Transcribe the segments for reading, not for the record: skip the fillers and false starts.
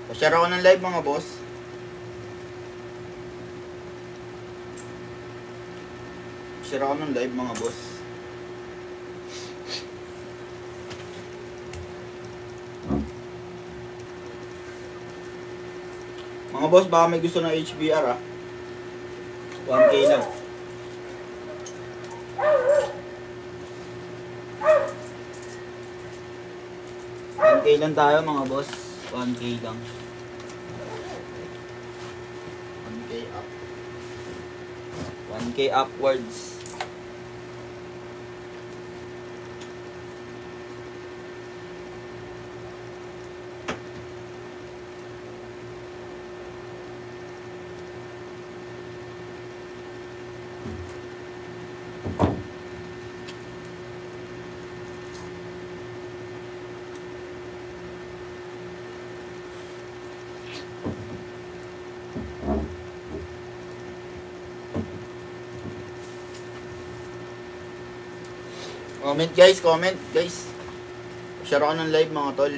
Pa-share ako ng live mga boss. Share ako ng live mga boss. Mga boss, baka may gusto ng HBR ah. 1K lang. Lang tayo mga boss. 1K lang. 1K up. 1K upwards. Comment guys. Share ako ng live mga tol.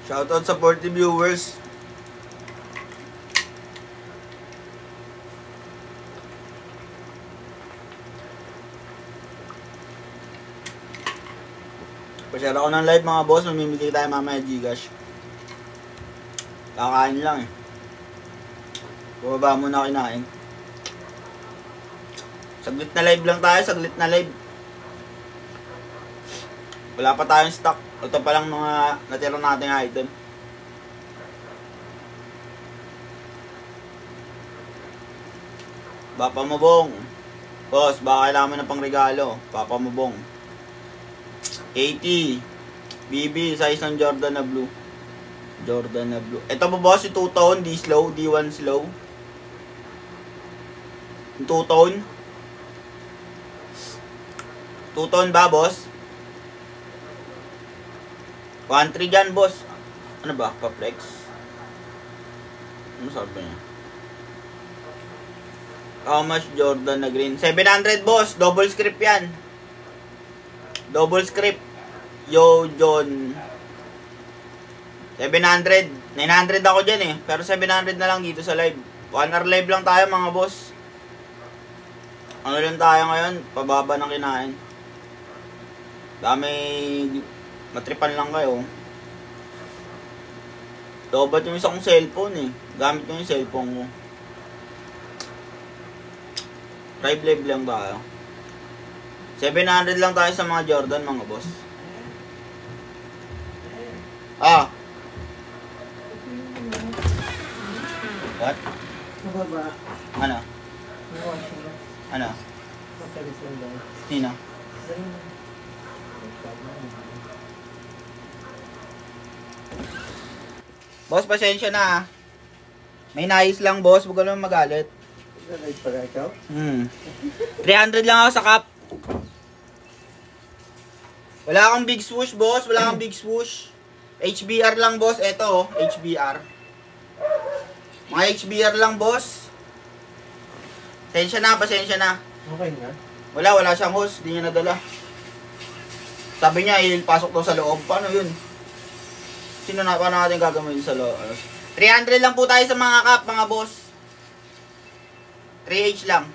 Shoutout sa 40 viewers. Pa-share ako ng live mga boss. Mamimili tayo mamaya Gcash. Kakain lang eh. Bumaba muna kinain. Saglit na live lang tayo. Saglit na live. Wala pa tayong stock. Ito pa lang mga natira nating item. Papa Mubong. Boss, baka kailangan mo na pang regalo. Papa Mubong. 80. BB, size ng Jordan na blue. Jordan na blue. Ito po boss, yung 2-tone, D slow, D1 slow. Yung 2-tone. 2-tone ba boss? 1-3 dyan, boss. Ano ba? Pa-flex? Ano sabi niya? How much Jordan na green? 700, boss. Double script yan. Double script. Yo, John. 700. 900 ako dyan eh. Pero 700 na lang dito sa live. 1 hour live lang tayo, mga boss. Ano lang tayo ngayon? Pababa ng kinain. Dami... Matripan lang kayo. Lobat yung isa kong cellphone eh. Gamit ko yung cellphone ko. Drive live lang tayo. 700 lang tayo sa mga Jordan mga boss. Ah. What? Ano? Ano? Sino? Boss, pasensya na. May nais lang, boss. Huwag ka naman magalit. 300 lang ako sa cup. Wala kang big swoosh, boss. Wala kang big swoosh. HBR lang, boss. Eto, oh. HBR. Mga HBR lang, boss. Pasensya na, pasensya na. Okay na? Wala siyang host. Hindi niya nadala. Sabi niya, pasok daw sa loob. Paano yun? Paano natin gagawin sa loob? 300 lang po tayo sa mga cup, mga boss. 3H lang.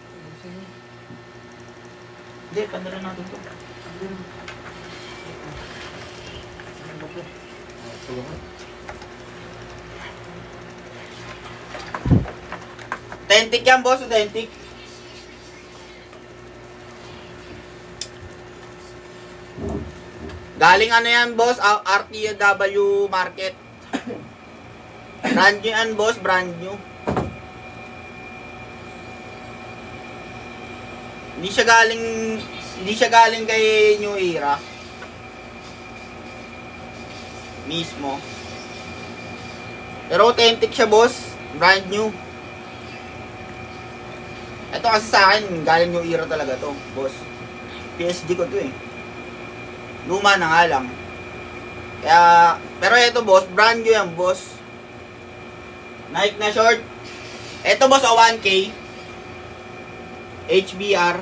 Hindi, pandala natin ito. 10 yan, boss. 10. Galing ano yan, boss? RTW Market. Brand new yan, boss. Brand new. Hindi siya galing kay New Era. Mismo. Pero authentic siya, boss. Brand new. Ito kasi sa akin, galing New Era talaga to, boss. PSG ko to eh. Luma na nga lang. Kaya, pero ito, boss, brand new yan, boss. Nike na short. Ito, boss, 1K. HBR.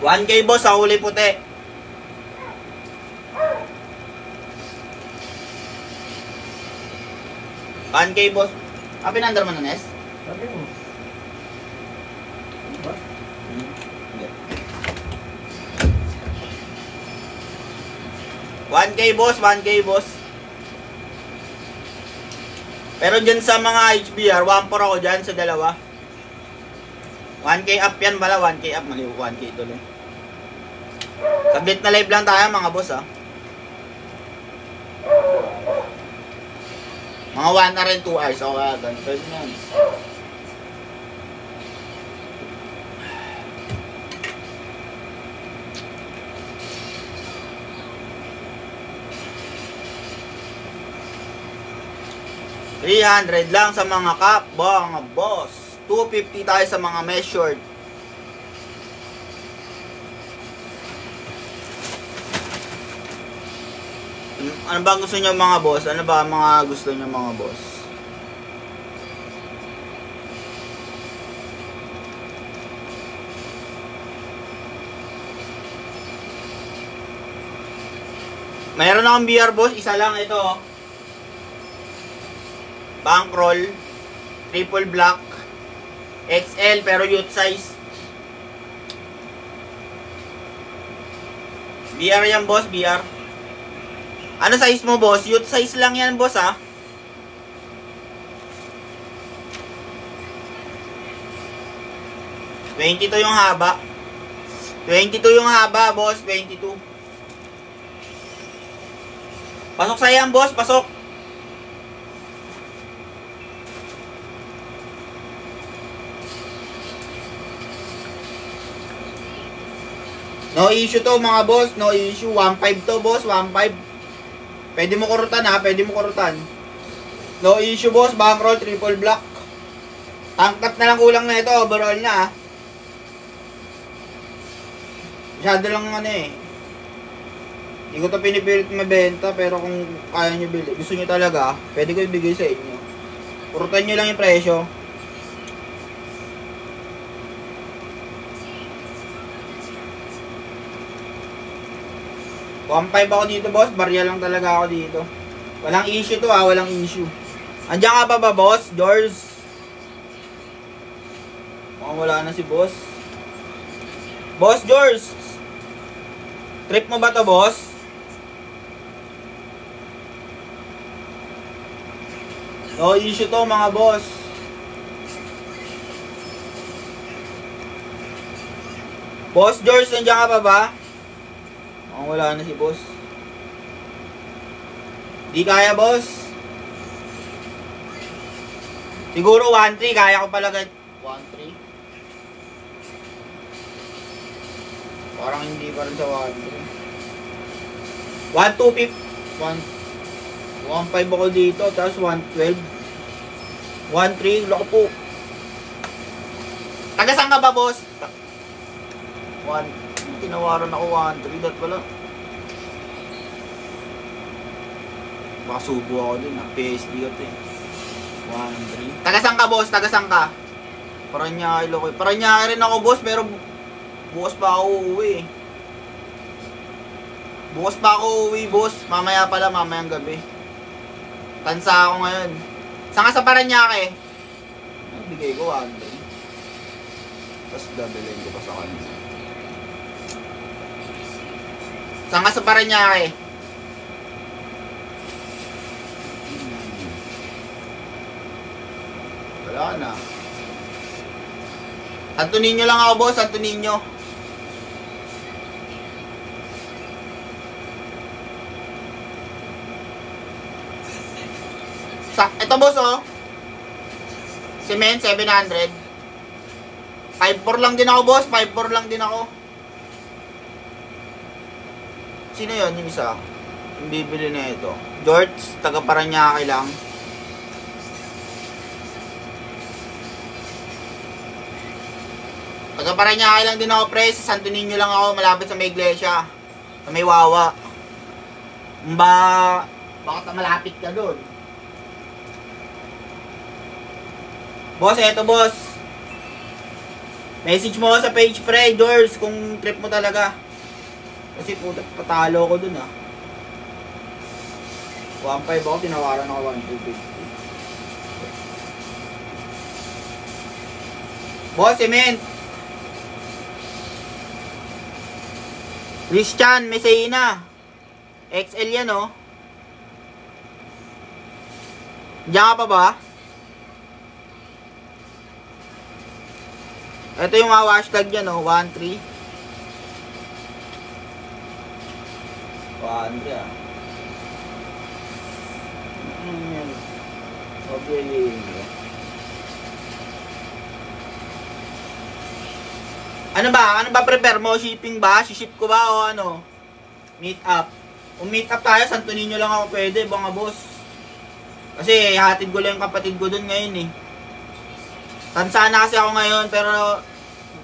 $1K, boss, sa kulay puti. $1K, boss. Pinandar mo na, Nes? Sabi mo. Diba? $1K, boss. 1K, boss. Pero dyan sa mga HBR, 1.4 ako dyan sa dalawa. 1K up yan pala, 1K up. Mali, 1K tuloy. Saglit na live lang tayo mga boss ah. Mga 1 na rin 2 hours. Okay, ganun. Pwede na yan. $300 lang sa mga cup, mga boss. $250 tayo sa mga measured. Ano ba gusto niyo mga boss? Ano ba mga gusto niyo mga boss? Mayroon akong BR boss, isa lang ito. Bankroll, triple black, XL pero youth size. BR yan boss, BR. Ano size mo boss? Youth size lang yan boss ha. $22 yung haba. $22 yung haba boss, 22. Pasok sa yan boss, pasok. No issue to mga boss, no issue. 1.5 to boss, 1.5. Pwede mo kurutan ha, pwede mo kurutan. No issue boss, bankroll, triple black. Tank top na lang kulang na ito, overall na ha. Masyado lang ano eh. Hindi ko to pinipilit mabenta, pero kung kaya nyo bili, gusto nyo talaga, pwede ko ibigay sa inyo. Kurutan nyo lang yung presyo. $1.5 ako dito boss, barya lang talaga ako dito. Walang issue to ha, walang issue. Andiyan ka pa ba boss, George? Mukhang wala na si boss. Boss George! Trip mo ba to boss? No issue to mga boss. Boss George, nandiyan ka pa ba? Wala na si boss. Di kaya boss. Siguro 1.3 kaya ko pala kahit 1.3. Parang hindi pa rin sa 1.3. 1.250. 1.5 ako dito, tapos 1.12. 1.3, loko po. Taga saan ka ba boss? 1. Tinawaran ako 1.3, dat pala. Baka subo ako din ha, PSD ko ito eh. 1.3. Tagasang ka boss, tagasang ka? Paranaque, Iloilo. Paranaque rin ako boss, pero bukas pa ako uuwi eh. Bukas pa ako uuwi boss, mamaya pala, mamayang gabi. Tansa ako ngayon. Saan ka sa Paranaque? Bigay ko 1.3. Tapos dadalhin ko pa sa kanila. Saan ka sa Paranaque? Wala na. Santo Niño lang ako, boss. Santo Niño. Ito, boss, oh. Cement, 700. 5.4 lang din ako, boss. 5.4 lang din ako. Sino yun? Yung isa? Yung bibili na ito. George, taga Paranaque lang. Taga Paranaque lang din ako, pre. Sa Santo Niño lang ako. Malapit sa may iglesia. Sa may Wawa. Bakit malapit ka doon? Boss, eto, boss. Message mo sa page, pre, Doors, kung trip mo talaga. Kasi puta, patalo ko dun, ah. 1.5 ako, tinawaran ako 1.250. Boss, cement. Christian, Messina. XL yan, oh. Diyan ka pa ba? Ito yung mga hashtag dyan, no? 1-3. 1-3, ah. Okay. Ano ba prepare mo? Shipping ba? Ship ko ba o ano? Meet up. Kung meet up tayo, Santo Niño lang ako pwede, mga boss. Kasi hatid ko lang yung kapatid ko dun ngayon, eh. Tansana kasi ako ngayon, pero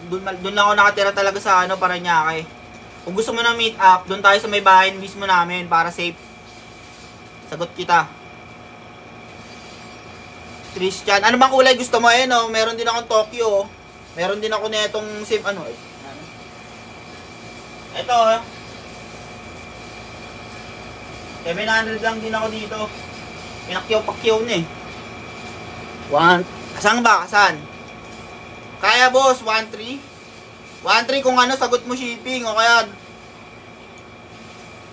doon lang ako nakatira talaga sa Paranaque. Kung gusto mo na meet up, doon tayo sa may bahay mismo namin para safe. Sagot kita. Christian, ano bang kulay gusto mo? No? Meron din akong Tokyo. Meron din ako netong safe Ito. 700 lang din ako dito. Pinakyaw-pakyaw na, eh. Saan ba? Saan? Kaya, boss, 1.3. 1.3 kung sagot mo shipping o kaya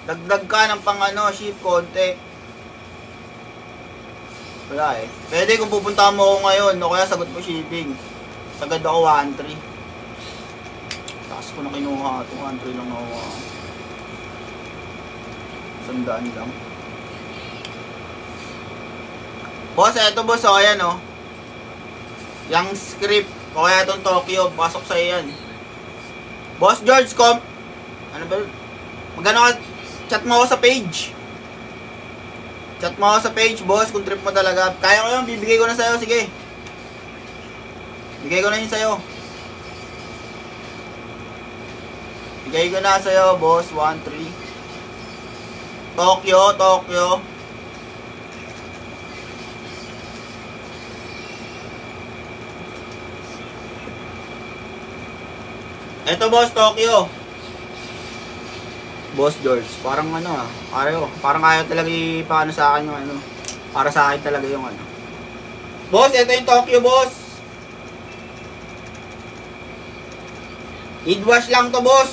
dagdag ka ng pang ship konti. Wala, eh. Pwede kung pupunta mo ako ngayon o kaya sagot mo shipping. Sagad ako 1.3. Taas ko na kinuha ito. 1.3 lang ako. 100 lang. Boss, eto, boss, o ayan, o. Yang script o kaya itong Tokyo, pasok sa yan. Boss George, ano ba? Magano ka? Chat mo ako sa page. Chat mo ako sa page, boss, kung trip mo talaga. Kaya ko yun, bibigay ko na sa'yo, sige. Bigay ko na yun sa'yo. Bigay ko na sa'yo, boss, 1.3. Tokyo. Ito, boss, Tokyo. Boss George, parang parang ayaw talaga ipaano sa akin yung para sa akin talaga yung Boss, ito yung Tokyo, boss. Lead wash lang to, boss.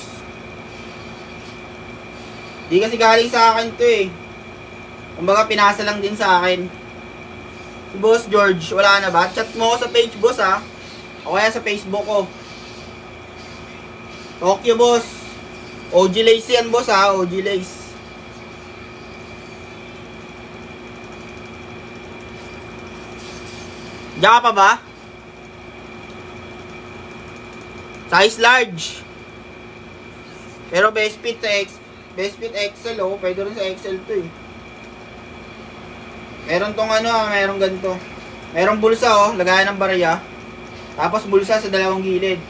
Di kasi galing sa akin to, eh. Kumbaga, pinasa lang din sa akin. Si Boss George, wala na ba? Chat mo ako sa page, boss, ha? O kaya sa Facebook ko. Tokyo, boss. OG Lace yan, boss, ha? OG Lace. Diyan ka pa ba? Size large. Pero best fit XL, oh. Pwede rin sa XL to, eh. Meron tong meron ganito. Merong bulsa, oh. Lagayan ng barya. Tapos bulsa sa dalawang gilid.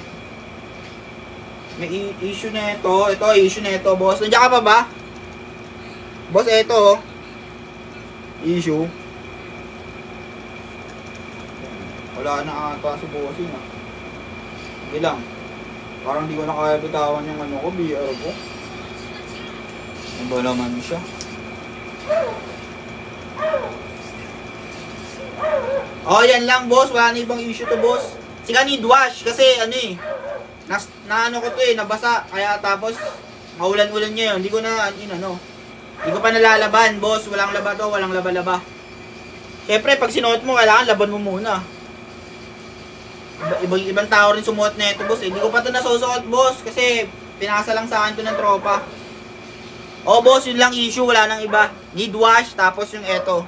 May issue na ito. Ito, issue na ito, boss. Nandiyan ka pa ba? Boss, ito, oh. Issue. Wala na ata si bossing, ah. Hindi lang. Parang di ko na kaya bitawan yung BR ko. Iba naman siya. Oh, yan lang, boss. Wala na ibang issue to, boss. Sika need wash. Kasi, ko to, nabasa. Kaya tapos, maulan-ulan ngayon. Hindi ko na, hindi ko pa nalalaban, boss. Walang laba to, walang laba-laba. Siyempre, pag sinuot mo, kailangan laban mo muna. Ibang tao rin sumuot na ito, boss. Hindi ko pa ito nasusuot, boss. Kasi pinasa lang sa akin ito ng tropa. Oh, boss, yun lang issue. Wala nang iba. Need wash, tapos yung ito.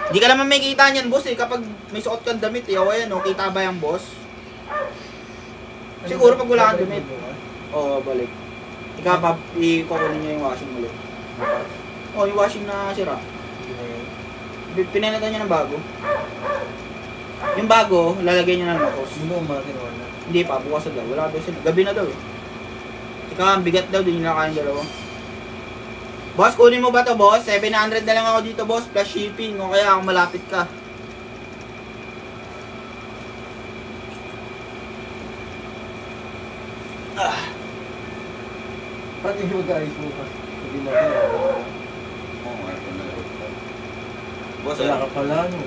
Hindi ka naman may kita niyan, boss, eh. Kapag may suot kang damit, eh. O, ayan, oh. Kita ba yan, boss? Siguro pag wala kang damit. Oo, balik. Ikukunin niya yung washing ulit. Oh, yung washing na sira. Pinalitan niya ng bago. Yung bago, lalagay niya ng lakos. Hindi pa, bukas na daw. Wala daw sila. Gabi na daw eh. Ika, bigat daw, din nila kayang dalawa. Boss, kunin mo ba to, boss? 700 na lang ako dito, boss, plus shipping. O kaya kung malapit ka. Pati yung mag-ayos mo pa. Sabi natin. Oo, aircon na lang. Boss, Wala ka pala, no?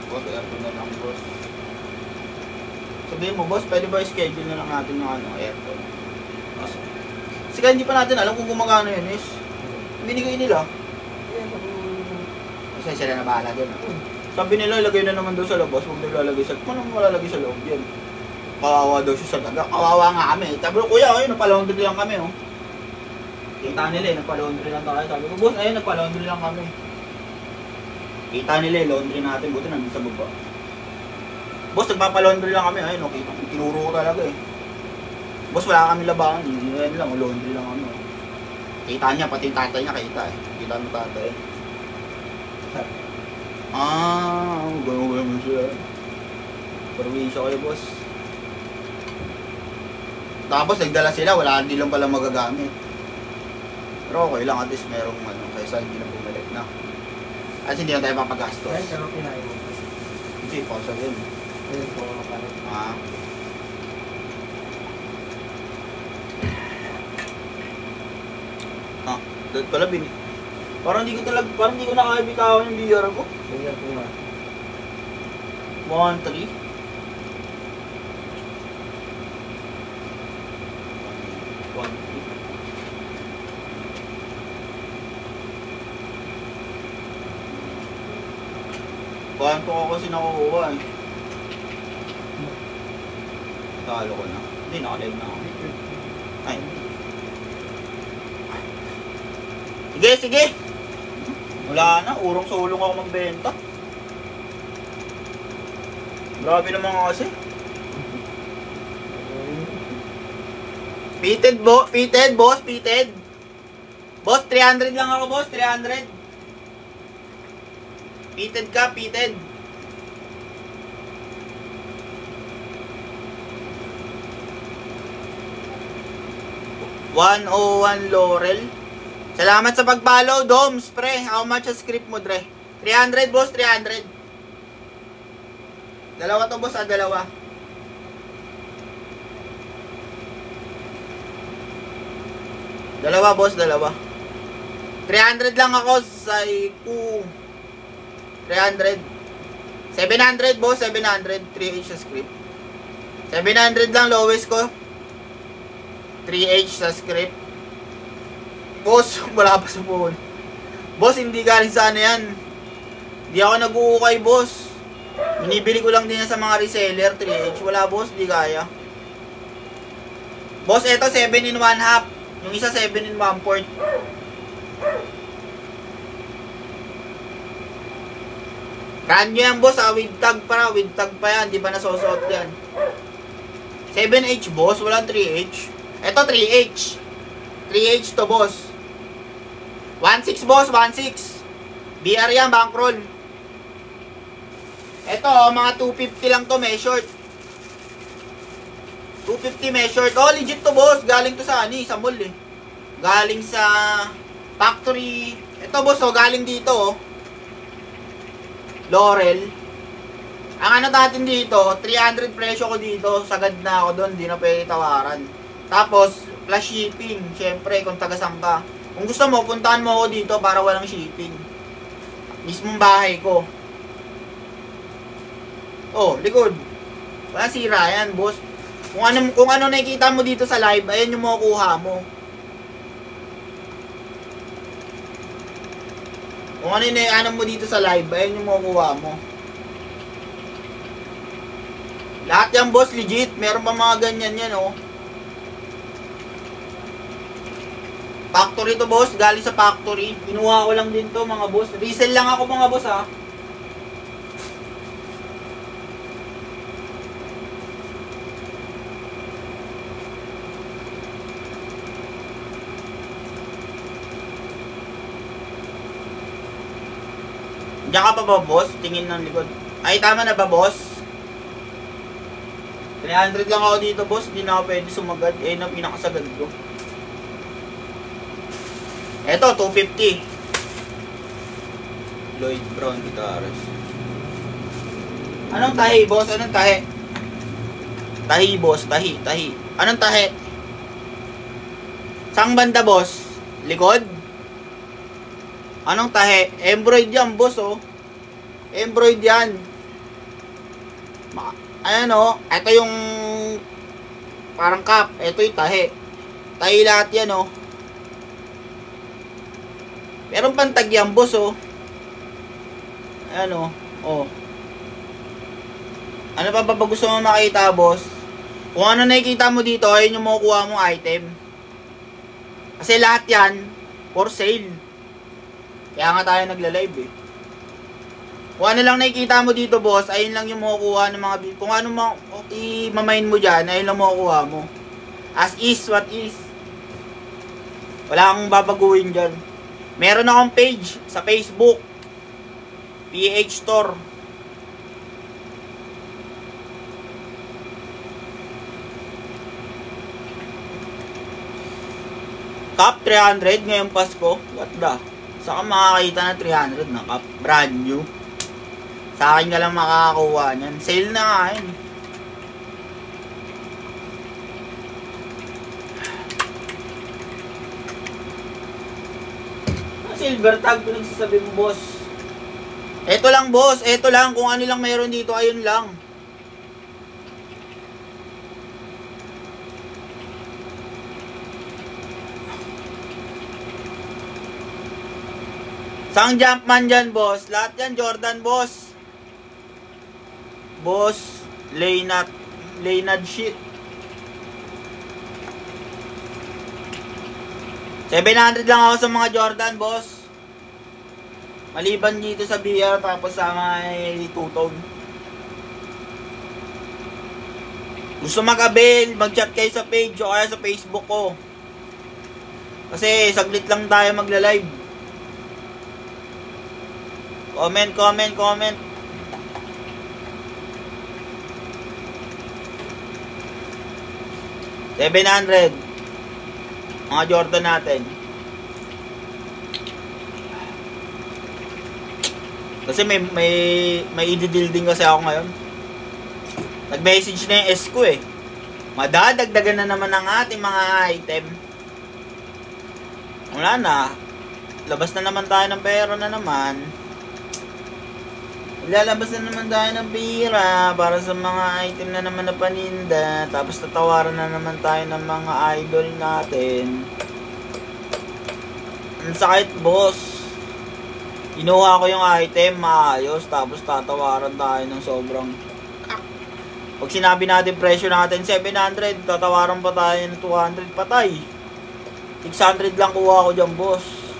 Boss, aircon na lang, boss. Sabihin mo, boss, pwede ba schedule na lang natin yung aircon? Kasi hindi pa natin alam kung gumagano yun, is. Binigay nila. Kasi sila na bahala dun. Sabi nila, ilagay na naman daw sa labas, huwag na ilalagay sa... Paano malalagay sa loob yan? Kawawa daw siya sa daga. Kawawa nga kami. Sabi ko, kuya, ayun, nagpa-laundry lang kami, oh. Kita nila, nagpa-laundry lang tayo. Sabi ko, boss, ayun, nagpa-laundry lang kami. Kita nila, laundry natin. Buti nandun sa baba. Boss, nagpapa-laundry lang kami. Ayun, okay. Tinuro ko talaga, eh. Boss, wala kami labangan. Ayun lang, laundry lang kami. Kita niya, pati yung tatay niya, kita, eh. Kita mo tatay. Gano'n mo siya. Parwisyo kayo, boss. Tapos nagdala sila, wala hindi lang pala magagamit. Pero okay lang, at least merong ano, kaysa hindi na bumalik na. At hindi na tayo papagastos. Ay, pero kinain mo. Hindi, pausa din. Ayun po, makalit. Dahil pala parang hindi ko nakakabitawan yung BR ko. Ganyan po nga. 1, 3. Kwanto ko kasi nakukuha eh. Talo ko na. Hindi, nakalive na ako. Ay. Sige, sige! Wala na, urong-sulong ako magbenta. Grabe naman kasi. Pitted, boss, pitted. Boss, 300 lang ako, boss, 300. Pitted ka, pitted. $101 Laurel. Salamat sa pag-follow, Doms, pre. How much ang script mo, Dre? 300, boss, 300. Dalawa to, boss, dalawa. Dalawa, boss, dalawa. 300 lang ako sa iku. 300. 700, boss, 700. 3H sa script. 700 lang, lowest ko. 3H sa script. Boss, wala pa sa phone. Boss, hindi galing sa ano yan. Hindi ako nag-uukay, boss. Binibili ko lang din sa mga reseller, 3H. Wala, boss, di kaya. Boss, eto 7 in 1 half. Yung isa 7 in 1 quart. Brand nyo yan, boss, with tag pa yan. Di pa nasusuot yan. 7H, boss, walang 3H. Eto 3H. 3H to, boss. 1.6, boss, 1.6. BR yan, bankroll. Eto, mga 250 lang to, measured. 250 measured. Oh, legit to, boss. Galing to sa sa mall eh. Galing sa factory. Ito, boss, oh, galing dito, oh. Laurel. Ang ano natin dito, 300 presyo ko dito. Sagad na ako doon, di na pwede tawaran. Tapos, plus shipping. Siyempre, kung tagasang ka. Kung gusto mo, puntahan mo ako dito para walang shipping. Mismong bahay ko. Oh, likod. Walang sira yan, boss. Kung ano nakikita mo dito sa live, ayan yung makukuha mo. Kung ano yung ano mo dito sa live, ayan yung makukuha mo. Lahat yan boss, legit. Meron pa mga ganyan yan, oh. Factory to boss, galing sa factory. Kinuha ko lang din to mga boss. Resell lang ako mga boss ha. Diyan ka pa ba boss? Tingin ng likod. Ay tama na ba boss? 300 lang ako dito boss, hindi na ako pwede sumagad. Eh na pinakasagad ko. Eto, 250. Lloyd Brown guitars. Anong tahi, boss? Anong tahi? Tahi, boss. Tahi. Anong tahi? Sang banda, boss? Likod? Anong tahi? Embroid yan, boss, oh. Embroid yan. Ayan, oh. Ito yung parang cup. Ito yung tahi. Tahi lahat yan, oh. Meron pang tag yan, boss, oh. Ayan, oh. Oh. Ano pa ba gusto mo makita, boss? Kung ano nakikita mo dito, ayun yung makukuha mong item. Kasi lahat yan, for sale. Kaya nga tayo nagla-live, eh. Kung ano lang nakikita mo dito, boss, ayun lang yung makukuha ng mga... Kung ano i-mamain mo dyan, ayun lang makukuha mo. As is, what is. Wala kang babaguhin dyan. Meron akong page sa Facebook. PH Store. Cup 300 ngayong Pasko. What the? Saan ka makakita na 300 na cup? Brand new. Sa akin ka lang makakakuha niyan. Sale na nga yun. Silver tag, pinagsasabi mo, boss. Eto lang, boss. Eto lang. Kung ano lang mayroon dito, ayun lang. Sang Jumpman dyan, boss. Lahat yan, Jordan, boss. Boss, Laynard shit. 700 lang ako sa mga Jordan, boss. Maliban dito sa BR, tapos sa may two-tone. Gusto mag-avail, mag-chat kayo sa page o kaya sa Facebook ko. Kasi saglit lang tayo magla-live. Comment. 700. Mga Jordan natin. Kasi may i-deal kasi ako ngayon. Nag-message na yung S ko eh. Madadagdagan na naman ang ating mga item. Wala na. Labas na naman tayo ng pera na naman. Lalabas na naman tayo ng pera para sa mga item na naman na paninda. Tapos tatawaran na naman tayo ng mga idol natin. Ang sakit, boss. Inuha ko yung item, maayos. Tapos tatawaran tayo ng sobrang... Pag sinabi natin presyo natin 700, tatawaran pa tayo ng 200, patay. 600 lang kuha ko dyan, boss.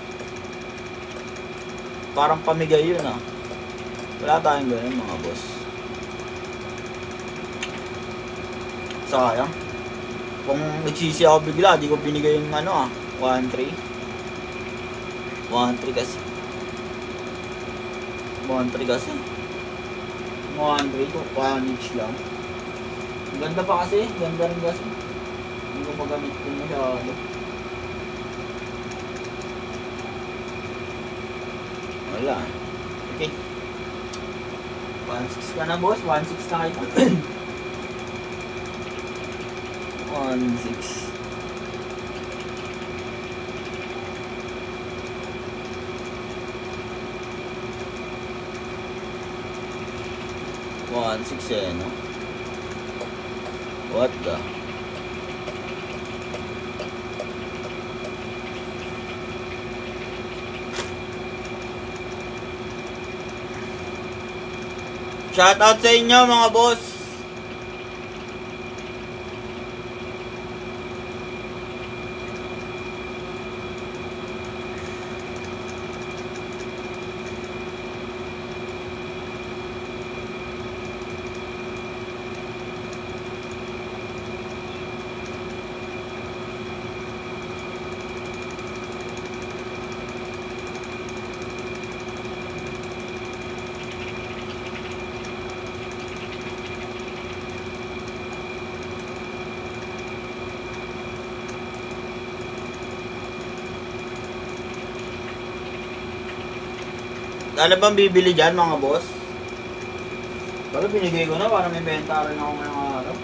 Parang pamigay yun, ah. Wala tayong ganun, mga boss. Sayang. Kung nagsisi ako bigla, di ko binigay yung 1.3. 1.3 kasi. 1.3 kasi. 1.3 ko, 1 inch lang. Ang ganda pa kasi, ganda rin kasi. Hindi ko magamit ko masyado. Wala. Okay. 1.6 ka na, boss. 1.6 na kayo. 1.6. Eh, no? What the? Shoutout sa inyo, mga boss. Ano bang bibili dyan mga boss? Pero binigay ko na para may benta rin ako ngayong araw.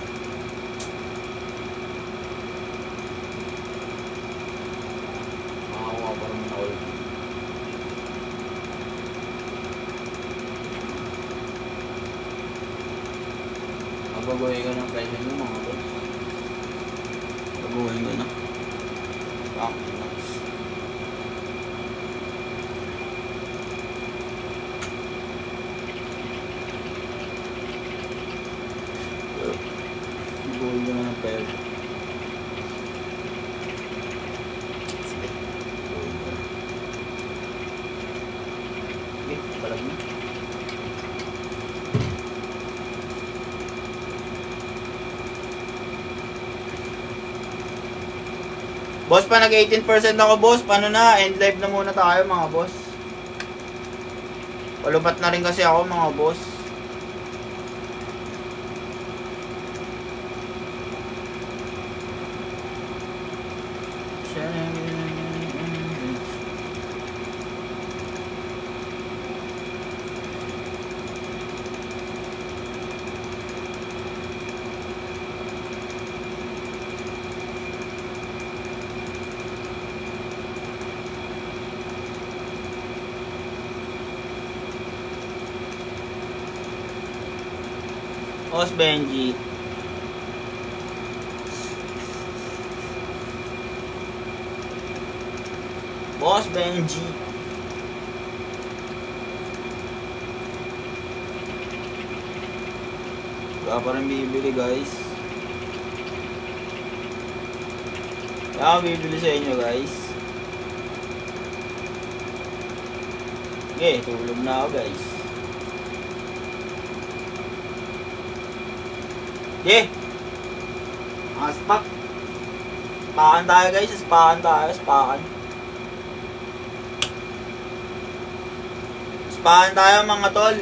Makakuha pa rin ako. Babaguhin ko ng presyo nyo mga boss. Babaguhin ko na. Okay. Babaguhin ko na ng presyo. Sige. Babaguhin ko na. Okay, palag na. Boss, pa nag 18% ako boss. Paano na? End live na muna tayo mga boss. Palupat na rin kasi ako mga boss. Boss Benji. Boss Benji. Wala pa rin bibili guys. Wala akong bibili sa inyo guys. Okay, tulog na ako guys. Okay. Aspak. Spakan tayo guys. Spakan tayo. Spakan. Spakan tayo mga tol.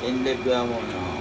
End-live ko yan muna.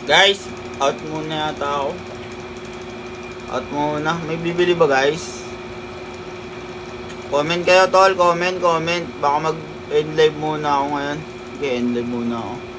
Guys, out muna yata ako. Out muna. May bibili ba guys? Comment kayo tol. Comment. Baka mag-end live muna ako ngayon. Okay, end live muna ako.